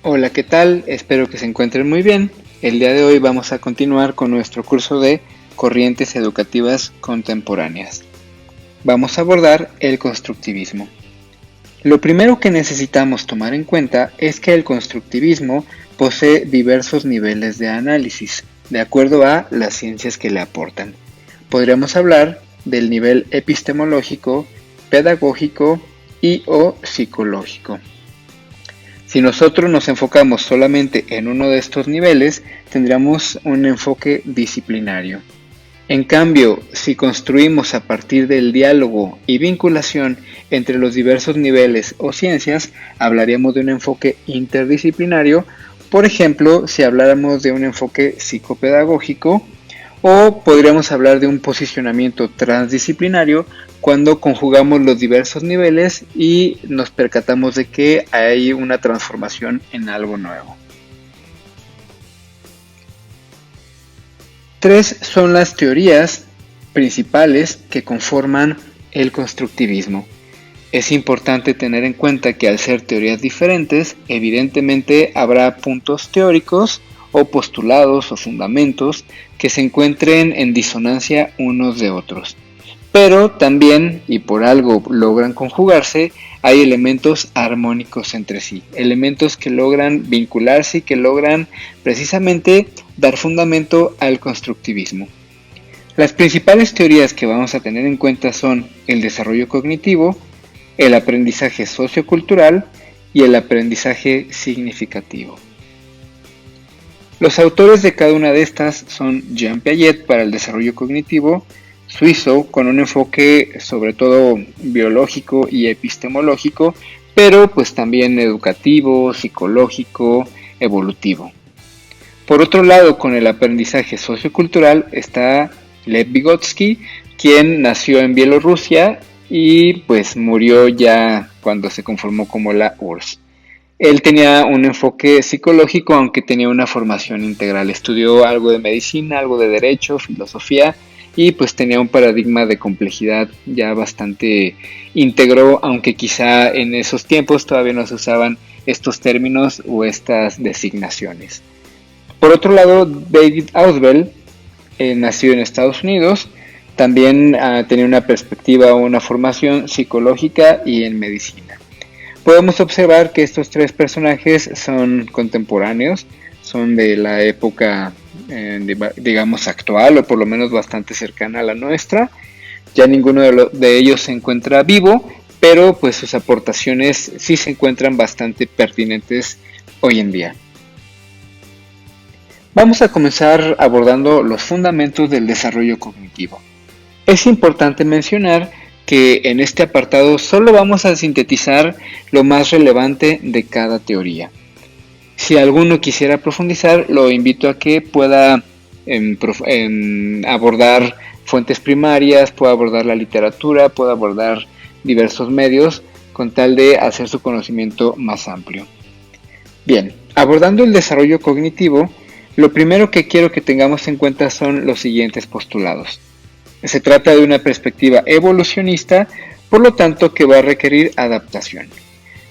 Hola, ¿qué tal? Espero que se encuentren muy bien. El día de hoy vamos a continuar con nuestro curso de Corrientes Educativas Contemporáneas. Vamos a abordar el constructivismo. Lo primero que necesitamos tomar en cuenta es que el constructivismo posee diversos niveles de análisis, de acuerdo a las ciencias que le aportan. Podríamos hablar del nivel epistemológico, pedagógico y o psicológico. Si nosotros nos enfocamos solamente en uno de estos niveles, tendríamos un enfoque disciplinario. En cambio, si construimos a partir del diálogo y vinculación entre los diversos niveles o ciencias, hablaríamos de un enfoque interdisciplinario. Por ejemplo, si habláramos de un enfoque psicopedagógico, o podríamos hablar de un posicionamiento transdisciplinario cuando conjugamos los diversos niveles y nos percatamos de que hay una transformación en algo nuevo. Tres son las teorías principales que conforman el constructivismo. Es importante tener en cuenta que al ser teorías diferentes, evidentemente habrá puntos teóricos o postulados o fundamentos que se encuentren en disonancia unos de otros. Pero también, y por algo logran conjugarse, hay elementos armónicos entre sí, elementos que logran vincularse y que logran precisamente dar fundamento al constructivismo. Las principales teorías que vamos a tener en cuenta son el desarrollo cognitivo, el aprendizaje sociocultural y el aprendizaje significativo. Los autores de cada una de estas son Jean Piaget para el desarrollo cognitivo, suizo con un enfoque sobre todo biológico y epistemológico, pero pues también educativo, psicológico, evolutivo. Por otro lado, con el aprendizaje sociocultural está Lev Vygotsky, quien nació en Bielorrusia y pues murió ya cuando se conformó como la URSS. Él tenía un enfoque psicológico, aunque tenía una formación integral. Estudió algo de medicina, algo de derecho, filosofía, y pues tenía un paradigma de complejidad ya bastante íntegro, aunque quizá en esos tiempos todavía no se usaban estos términos o estas designaciones. Por otro lado, David Ausubel nació en Estados Unidos, también tenía una perspectiva o una formación psicológica y en medicina. Podemos observar que estos tres personajes son contemporáneos, son de la época, digamos, actual o por lo menos bastante cercana a la nuestra. Ya ninguno de ellos se encuentra vivo, pero pues sus aportaciones sí se encuentran bastante pertinentes hoy en día. Vamos a comenzar abordando los fundamentos del desarrollo cognitivo. Es importante mencionar que en este apartado solo vamos a sintetizar lo más relevante de cada teoría. Si alguno quisiera profundizar, lo invito a que pueda abordar fuentes primarias, pueda abordar la literatura, pueda abordar diversos medios con tal de hacer su conocimiento más amplio. Bien, abordando el desarrollo cognitivo, lo primero que quiero que tengamos en cuenta son los siguientes postulados. Se trata de una perspectiva evolucionista, por lo tanto que va a requerir adaptación.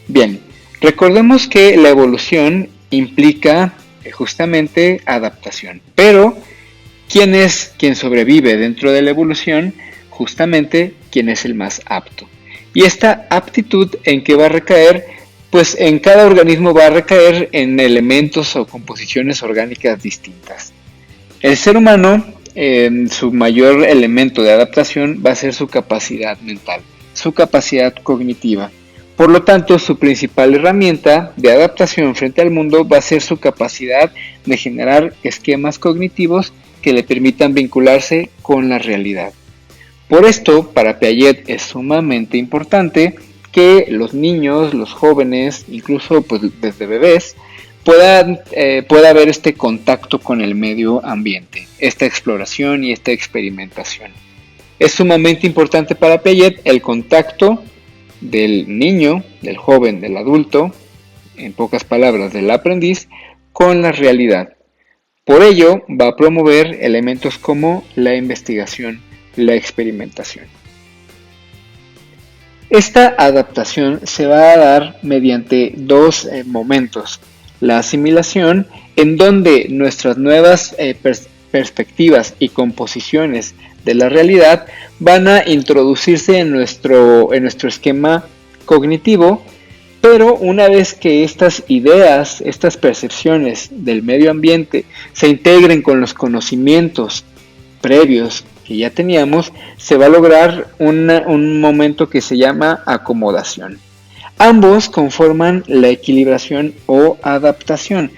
Bien, recordemos que la evolución implica justamente adaptación, pero ¿quién es quien sobrevive dentro de la evolución? Justamente quien es el más apto. Y esta aptitud en qué va a recaer, pues en cada organismo va a recaer en elementos o composiciones orgánicas distintas. El ser humano, su mayor elemento de adaptación va a ser su capacidad mental, su capacidad cognitiva. Por lo tanto, su principal herramienta de adaptación frente al mundo va a ser su capacidad de generar esquemas cognitivos que le permitan vincularse con la realidad. Por esto, para Piaget es sumamente importante que los niños, los jóvenes, incluso pues desde bebés, pueda haber este contacto con el medio ambiente, esta exploración y esta experimentación. Es sumamente importante para Piaget el contacto del niño, del joven, del adulto, en pocas palabras, del aprendiz, con la realidad. Por ello, va a promover elementos como la investigación, la experimentación. Esta adaptación se va a dar mediante dos momentos. la asimilación, en donde nuestras nuevas perspectivas y composiciones de la realidad van a introducirse en nuestro esquema cognitivo, pero una vez que estas ideas, estas percepciones del medio ambiente se integren con los conocimientos previos que ya teníamos, se va a lograr un momento que se llama acomodación. Ambos conforman la equilibración o adaptación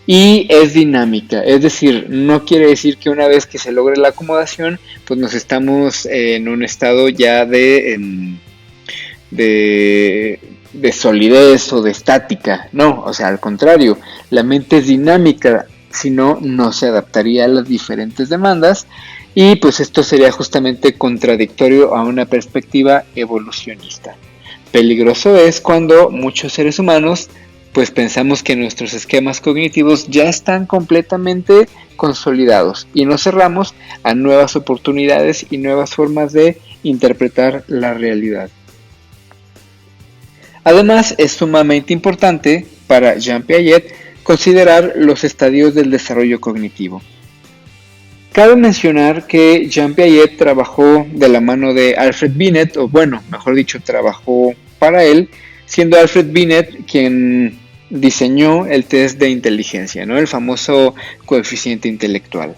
y es dinámica, es decir, no quiere decir que una vez que se logre la acomodación, pues nos estamos en un estado ya de solidez o de estática, no, o sea, al contrario, la mente es dinámica, si no, no se adaptaría a las diferentes demandas y pues esto sería justamente contradictorio a una perspectiva evolucionista. Peligroso es cuando muchos seres humanos pues pensamos que nuestros esquemas cognitivos ya están completamente consolidados y nos cerramos a nuevas oportunidades y nuevas formas de interpretar la realidad. Además, es sumamente importante para Jean Piaget considerar los estadios del desarrollo cognitivo. Cabe mencionar que Jean Piaget trabajó de la mano de Alfred Binet, o bueno, mejor dicho, trabajó para él, siendo Alfred Binet quien diseñó el test de inteligencia, ¿no? El famoso coeficiente intelectual.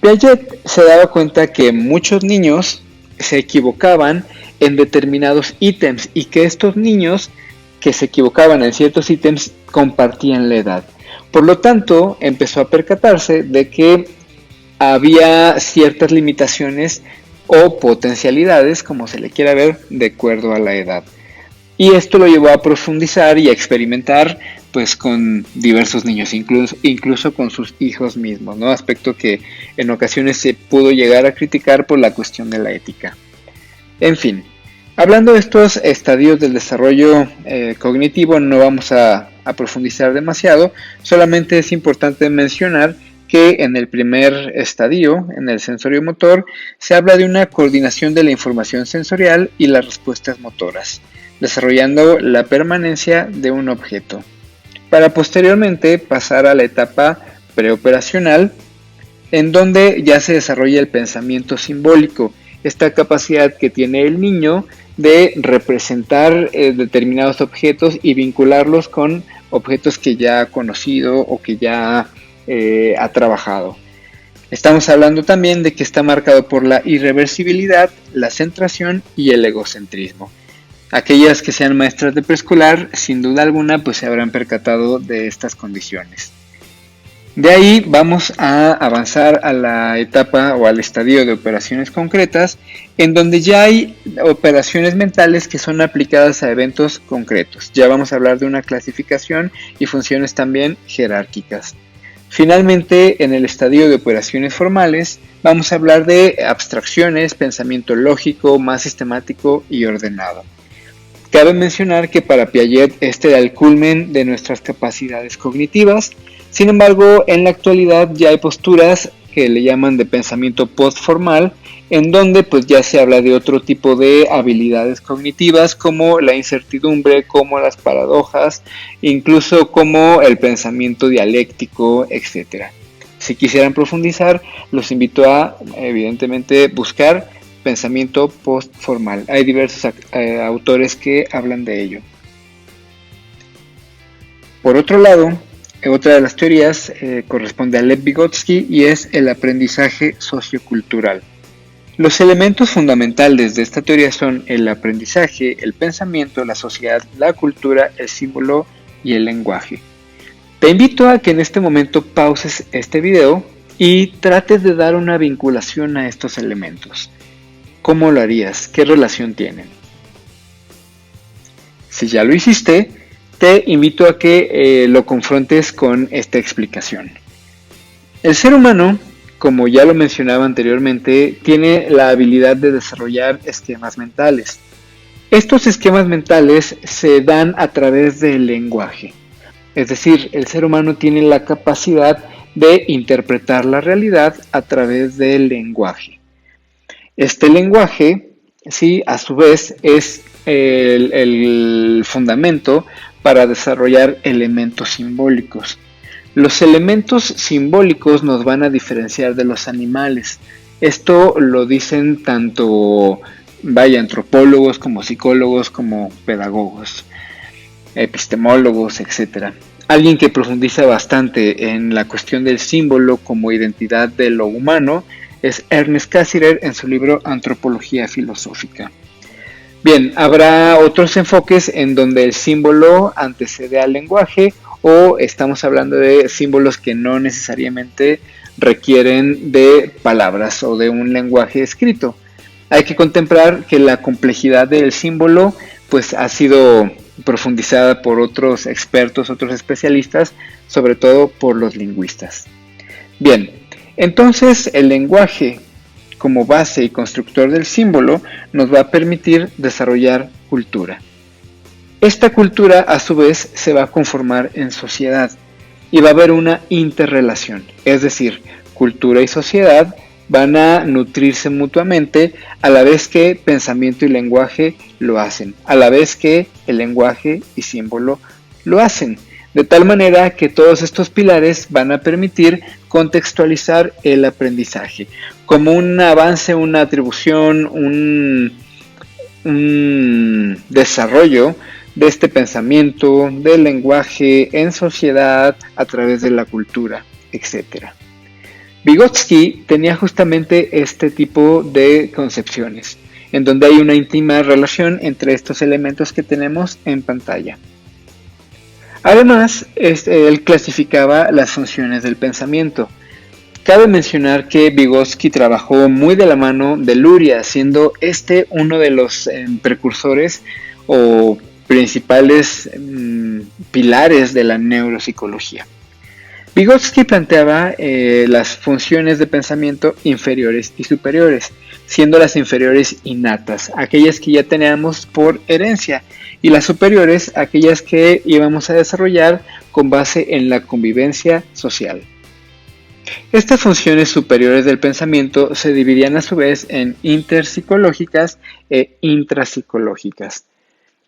Piaget se daba cuenta que muchos niños se equivocaban en determinados ítems y que estos niños que se equivocaban en ciertos ítems compartían la edad. Por lo tanto, empezó a percatarse de que había ciertas limitaciones o potencialidades, como se le quiera ver, de acuerdo a la edad. Y esto lo llevó a profundizar y a experimentar pues con diversos niños, incluso con sus hijos mismos, ¿no? Aspecto que en ocasiones se pudo llegar a criticar por la cuestión de la ética. En fin, hablando de estos estadios del desarrollo cognitivo, no vamos a profundizar demasiado, solamente es importante mencionar que en el primer estadio, en el sensorio motor, se habla de una coordinación de la información sensorial y las respuestas motoras, desarrollando la permanencia de un objeto, para posteriormente pasar a la etapa preoperacional, en donde ya se desarrolla el pensamiento simbólico, esta capacidad que tiene el niño de representar determinados objetos y vincularlos con objetos que ya ha conocido o que ya ha trabajado. Estamos hablando también de que está marcado por la irreversibilidad, la centración y el egocentrismo. Aquellas que sean maestras de preescolar, sin duda alguna, pues se habrán percatado de estas condiciones. De ahí vamos a avanzar a la etapa o al estadio de operaciones concretas, en donde ya hay operaciones mentales que son aplicadas a eventos concretos. Ya vamos a hablar de una clasificación y funciones también jerárquicas. Finalmente, en el estadio de operaciones formales, vamos a hablar de abstracciones, pensamiento lógico, más sistemático y ordenado. Cabe mencionar que para Piaget este era el culmen de nuestras capacidades cognitivas. Sin embargo, en la actualidad ya hay posturas que le llaman de pensamiento postformal, en donde pues ya se habla de otro tipo de habilidades cognitivas como la incertidumbre, como las paradojas, incluso como el pensamiento dialéctico, etc. Si quisieran profundizar, los invito a evidentemente buscar pensamiento postformal. Hay diversos autores que hablan de ello. Por otro lado, otra de las teorías corresponde a Lev Vygotsky y es el aprendizaje sociocultural. Los elementos fundamentales de esta teoría son el aprendizaje, el pensamiento, la sociedad, la cultura, el símbolo y el lenguaje. Te invito a que en este momento pauses este video y trates de dar una vinculación a estos elementos. ¿Cómo lo harías? ¿Qué relación tienen? Si ya lo hiciste, te invito a que lo confrontes con esta explicación. El ser humano, como ya lo mencionaba anteriormente, tiene la habilidad de desarrollar esquemas mentales. Estos esquemas mentales se dan a través del lenguaje. Es decir, el ser humano tiene la capacidad de interpretar la realidad a través del lenguaje. Este lenguaje, sí, a su vez, es el fundamento para desarrollar elementos simbólicos. Los elementos simbólicos nos van a diferenciar de los animales. Esto lo dicen tanto, antropólogos como psicólogos, como pedagogos, epistemólogos, etc. Alguien que profundiza bastante en la cuestión del símbolo como identidad de lo humano es Ernest Cassirer en su libro Antropología Filosófica. Bien, habrá otros enfoques en donde el símbolo antecede al lenguaje, o estamos hablando de símbolos que no necesariamente requieren de palabras o de un lenguaje escrito. Hay que contemplar que la complejidad del símbolo pues ha sido profundizada por otros expertos, otros especialistas, sobre todo por los lingüistas. Bien, entonces el lenguaje como base y constructor del símbolo nos va a permitir desarrollar cultura. Esta cultura a su vez se va a conformar en sociedad y va a haber una interrelación, es decir, cultura y sociedad van a nutrirse mutuamente a la vez que pensamiento y lenguaje lo hacen, a la vez que el lenguaje y símbolo lo hacen, de tal manera que todos estos pilares van a permitir contextualizar el aprendizaje como un avance, una atribución, un desarrollo de este pensamiento, del lenguaje en sociedad a través de la cultura, etc. Vygotsky tenía justamente este tipo de concepciones, en donde hay una íntima relación entre estos elementos que tenemos en pantalla. Además, él clasificaba las funciones del pensamiento. Cabe mencionar que Vygotsky trabajó muy de la mano de Luria, siendo uno de los precursores o principales pilares de la neuropsicología. Vygotsky planteaba las funciones de pensamiento inferiores y superiores, siendo las inferiores innatas, aquellas que ya teníamos por herencia, y las superiores aquellas que íbamos a desarrollar con base en la convivencia social. Estas funciones superiores del pensamiento se dividían a su vez en interpsicológicas e intrapsicológicas.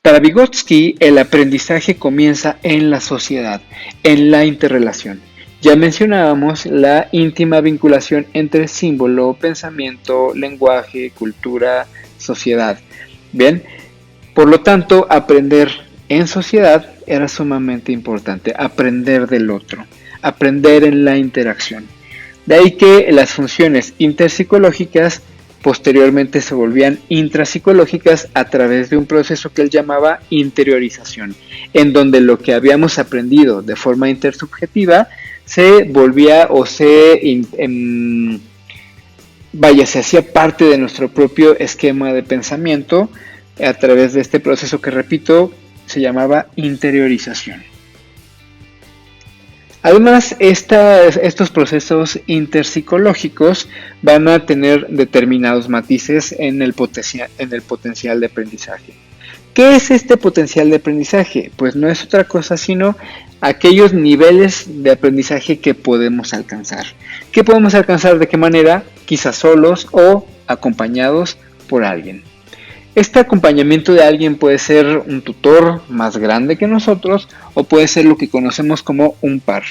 Para Vygotsky, el aprendizaje comienza en la sociedad, en la interrelación. Ya mencionábamos la íntima vinculación entre símbolo, pensamiento, lenguaje, cultura, sociedad. Bien, por lo tanto, aprender en sociedad era sumamente importante, aprender del otro, aprender en la interacción. De ahí que las funciones interpsicológicas posteriormente se volvían intrapsicológicas a través de un proceso que él llamaba interiorización, en donde lo que habíamos aprendido de forma intersubjetiva se volvía o se hacía parte de nuestro propio esquema de pensamiento a través de este proceso que, repito, se llamaba interiorización. Además, estos procesos interpsicológicos van a tener determinados matices en el potencial de aprendizaje. ¿Qué es este potencial de aprendizaje? Pues no es otra cosa sino aquellos niveles de aprendizaje que podemos alcanzar. ¿Qué podemos alcanzar? ¿De qué manera? Quizás solos o acompañados por alguien. Este acompañamiento de alguien puede ser un tutor más grande que nosotros o puede ser lo que conocemos como un par.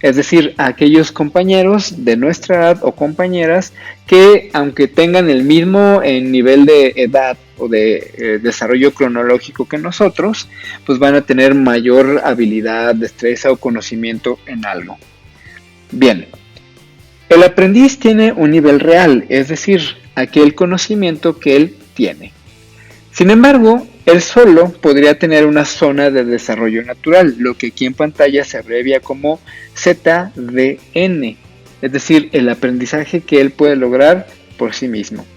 Es decir, aquellos compañeros de nuestra edad o compañeras que, aunque tengan el mismo nivel de edad o de desarrollo cronológico que nosotros, pues van a tener mayor habilidad, destreza o conocimiento en algo. Bien, el aprendiz tiene un nivel real, es decir, aquel conocimiento que él tiene. Sin embargo, él solo podría tener una zona de desarrollo natural, lo que aquí en pantalla se abrevia como ZDN, es decir, el aprendizaje que él puede lograr por sí mismo.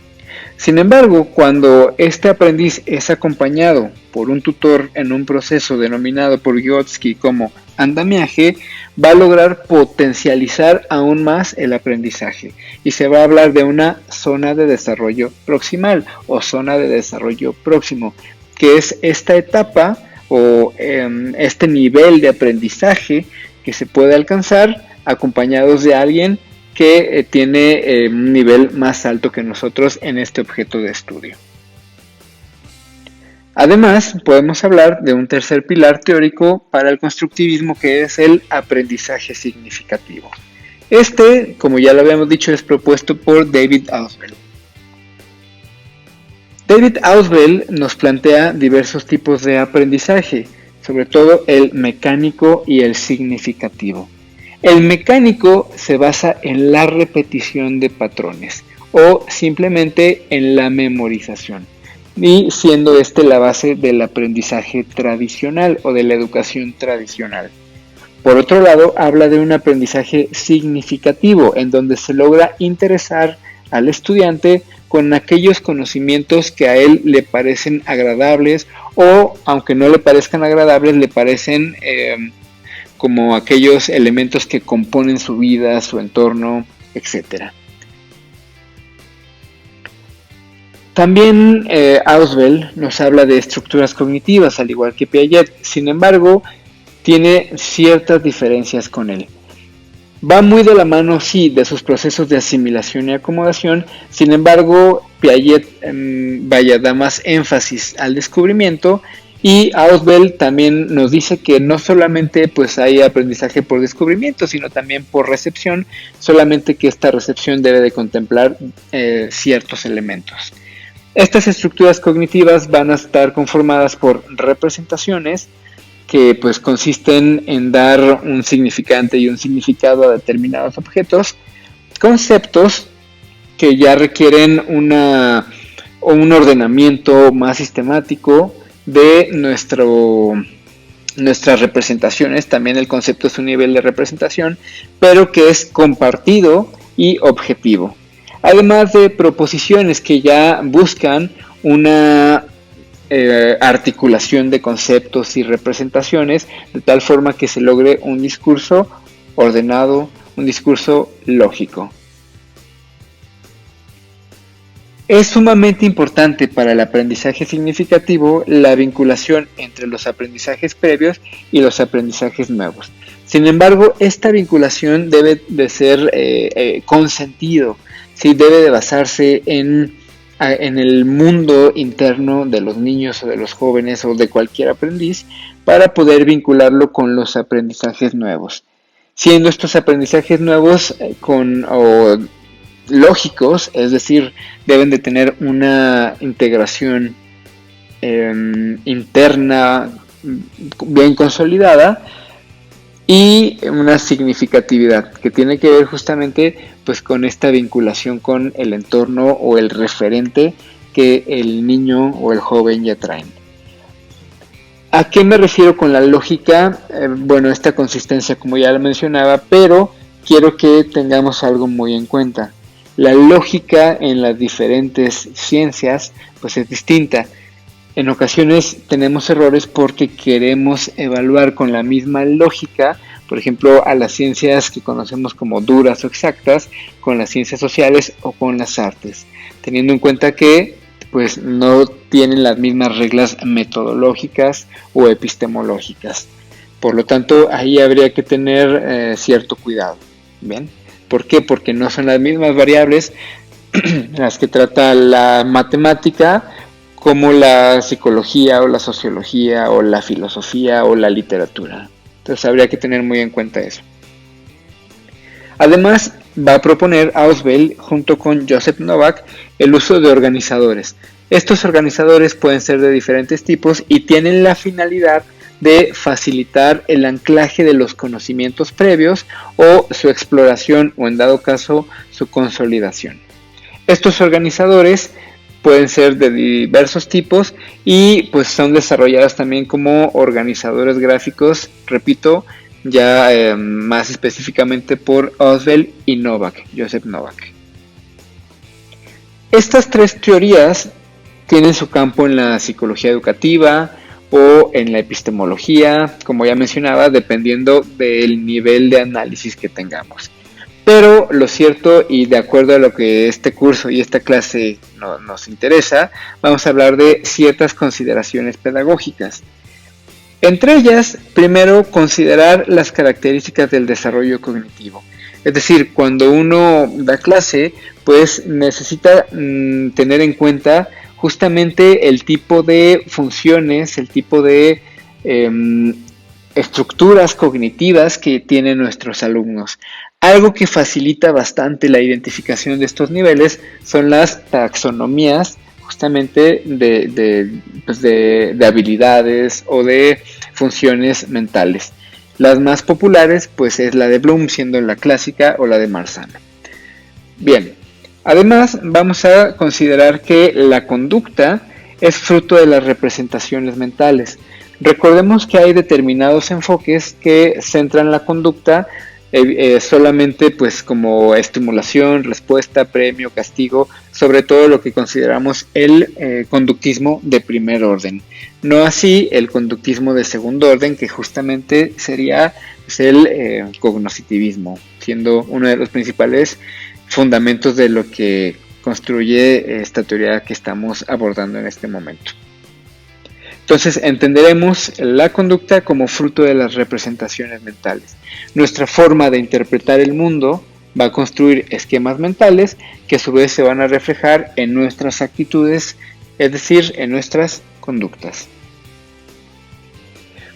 Sin embargo, cuando este aprendiz es acompañado por un tutor en un proceso denominado por Vygotsky como andamiaje, va a lograr potencializar aún más el aprendizaje y se va a hablar de una zona de desarrollo proximal o zona de desarrollo próximo, que es esta etapa o este nivel de aprendizaje que se puede alcanzar acompañados de alguien que tiene un nivel más alto que nosotros en este objeto de estudio. Además, podemos hablar de un tercer pilar teórico para el constructivismo, que es el aprendizaje significativo. Este, como ya lo habíamos dicho, es propuesto por David Ausubel. David Ausubel nos plantea diversos tipos de aprendizaje, sobre todo el mecánico y el significativo. El mecánico se basa en la repetición de patrones o simplemente en la memorización, y siendo este la base del aprendizaje tradicional o de la educación tradicional. Por otro lado, habla de un aprendizaje significativo, en donde se logra interesar al estudiante con aquellos conocimientos que a él le parecen agradables, o aunque no le parezcan agradables, le parecen como aquellos elementos que componen su vida, su entorno, etc. También Ausubel nos habla de estructuras cognitivas, al igual que Piaget. Sin embargo, tiene ciertas diferencias con él. Va muy de la mano, sí, de sus procesos de asimilación y acomodación. Sin embargo, Piaget da más énfasis al descubrimiento, y Ausubel también nos dice que no solamente pues hay aprendizaje por descubrimiento, sino también por recepción, solamente que esta recepción debe de contemplar ciertos elementos. Estas estructuras cognitivas van a estar conformadas por representaciones, que pues consisten en dar un significante y un significado a determinados objetos; conceptos, que ya requieren un ordenamiento más sistemático de nuestras representaciones. También el concepto es un nivel de representación, pero que es compartido y objetivo. Además de proposiciones, que ya buscan una articulación de conceptos y representaciones de tal forma que se logre un discurso ordenado, un discurso lógico. Es sumamente importante para el aprendizaje significativo la vinculación entre los aprendizajes previos y los aprendizajes nuevos. Sin embargo, esta vinculación debe de ser consentido, ¿sí? Debe de basarse en el mundo interno de los niños o de los jóvenes o de cualquier aprendiz, para poder vincularlo con los aprendizajes nuevos. Siendo estos aprendizajes nuevos lógicos, es decir, deben de tener una integración interna bien consolidada y una significatividad que tiene que ver justamente pues con esta vinculación con el entorno o el referente que el niño o el joven ya traen. ¿A qué me refiero con la lógica? Bueno, esta consistencia, como ya lo mencionaba, pero quiero que tengamos algo muy en cuenta. La lógica en las diferentes ciencias pues es distinta. En ocasiones tenemos errores porque queremos evaluar con la misma lógica, por ejemplo, a las ciencias que conocemos como duras o exactas, con las ciencias sociales o con las artes, teniendo en cuenta que pues no tienen las mismas reglas metodológicas o epistemológicas. Por lo tanto, ahí habría que tener cierto cuidado. ¿Bien? ¿Por qué? Porque no son las mismas variables las que trata la matemática como la psicología o la sociología o la filosofía o la literatura. Entonces habría que tener muy en cuenta eso. Además, va a proponer Ausubel, junto con Joseph Novak, el uso de organizadores. Estos organizadores pueden ser de diferentes tipos y tienen la finalidad de facilitar el anclaje de los conocimientos previos o su exploración, o en dado caso su consolidación. Estos organizadores pueden ser de diversos tipos y pues son desarrollados también como organizadores gráficos, repito, ya más específicamente por Ausubel y Novak, Joseph Novak. Estas tres teorías tienen su campo en la psicología educativa o en la epistemología, como ya mencionaba, dependiendo del nivel de análisis que tengamos. Pero lo cierto, y de acuerdo a lo que este curso y esta clase nos interesa, vamos a hablar de ciertas consideraciones pedagógicas. Entre ellas, primero, considerar las características del desarrollo cognitivo. Es decir, cuando uno da clase, pues necesita tener en cuenta justamente el tipo de funciones, el tipo de estructuras cognitivas que tienen nuestros alumnos. Algo que facilita bastante la identificación de estos niveles son las taxonomías justamente de habilidades o de funciones mentales. Las más populares pues es la de Bloom, siendo la clásica, o la de Marzano. Bien, además vamos a considerar que la conducta es fruto de las representaciones mentales. Recordemos que hay determinados enfoques que centran la conducta solamente pues como estimulación, respuesta, premio, castigo, sobre todo lo que consideramos el conductismo de primer orden. No así el conductismo de segundo orden, que justamente sería pues, el cognoscitivismo, siendo uno de los principales fundamentos de lo que construye esta teoría que estamos abordando en este momento. Entonces entenderemos la conducta como fruto de las representaciones mentales. Nuestra forma de interpretar el mundo va a construir esquemas mentales que a su vez se van a reflejar en nuestras actitudes, es decir, en nuestras conductas.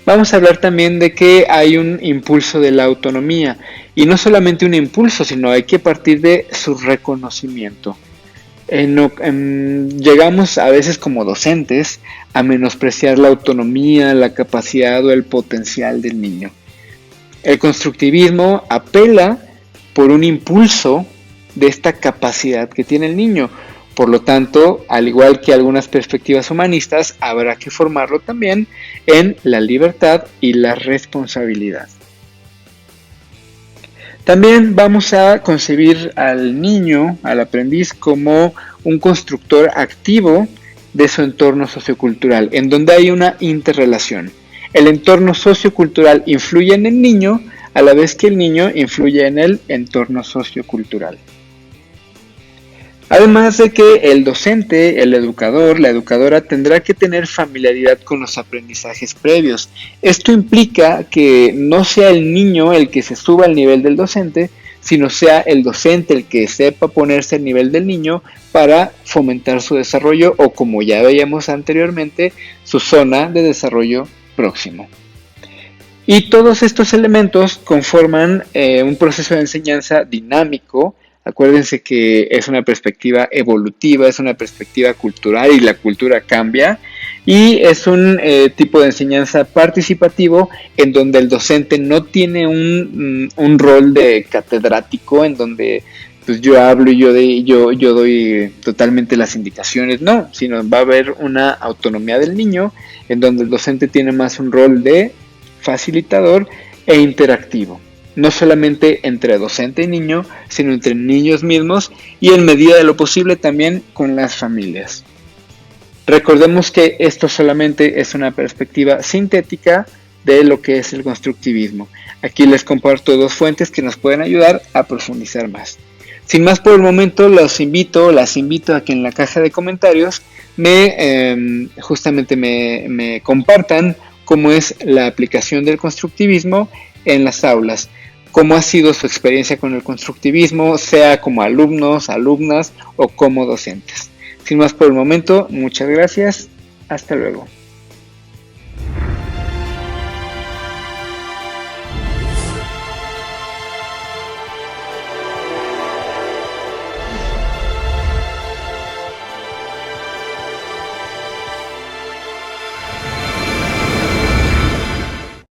Vamos a hablar también de que hay un impulso de la autonomía, y no solamente un impulso, sino hay que partir de su reconocimiento. Llegamos a veces como docentes a menospreciar la autonomía, la capacidad o el potencial del niño. El constructivismo apela por un impulso de esta capacidad que tiene el niño. Por lo tanto, al igual que algunas perspectivas humanistas, habrá que formarlo también en la libertad y la responsabilidad. También vamos a concebir al niño, al aprendiz, como un constructor activo de su entorno sociocultural, en donde hay una interrelación. El entorno sociocultural influye en el niño, a la vez que el niño influye en el entorno sociocultural. Además de que el docente, el educador, la educadora tendrá que tener familiaridad con los aprendizajes previos. Esto implica que no sea el niño el que se suba al nivel del docente, sino sea el docente el que sepa ponerse al nivel del niño para fomentar su desarrollo o, como ya veíamos anteriormente, su zona de desarrollo próximo. Y todos estos elementos conforman un proceso de enseñanza dinámico. Acuérdense que es una perspectiva evolutiva, es una perspectiva cultural y la cultura cambia, y es un tipo de enseñanza participativo en donde el docente no tiene un rol de catedrático en donde pues yo hablo y yo doy totalmente las indicaciones, no, sino va a haber una autonomía del niño en donde el docente tiene más un rol de facilitador e interactivo. No solamente entre docente y niño, sino entre niños mismos y en medida de lo posible también con las familias. Recordemos que esto solamente es una perspectiva sintética de lo que es el constructivismo. Aquí les comparto dos fuentes que nos pueden ayudar a profundizar más. Sin más por el momento, las invito a que en la caja de comentarios me compartan cómo es la aplicación del constructivismo en las aulas. Cómo ha sido su experiencia con el constructivismo, sea como alumnos, alumnas o como docentes. Sin más por el momento, muchas gracias. Hasta luego.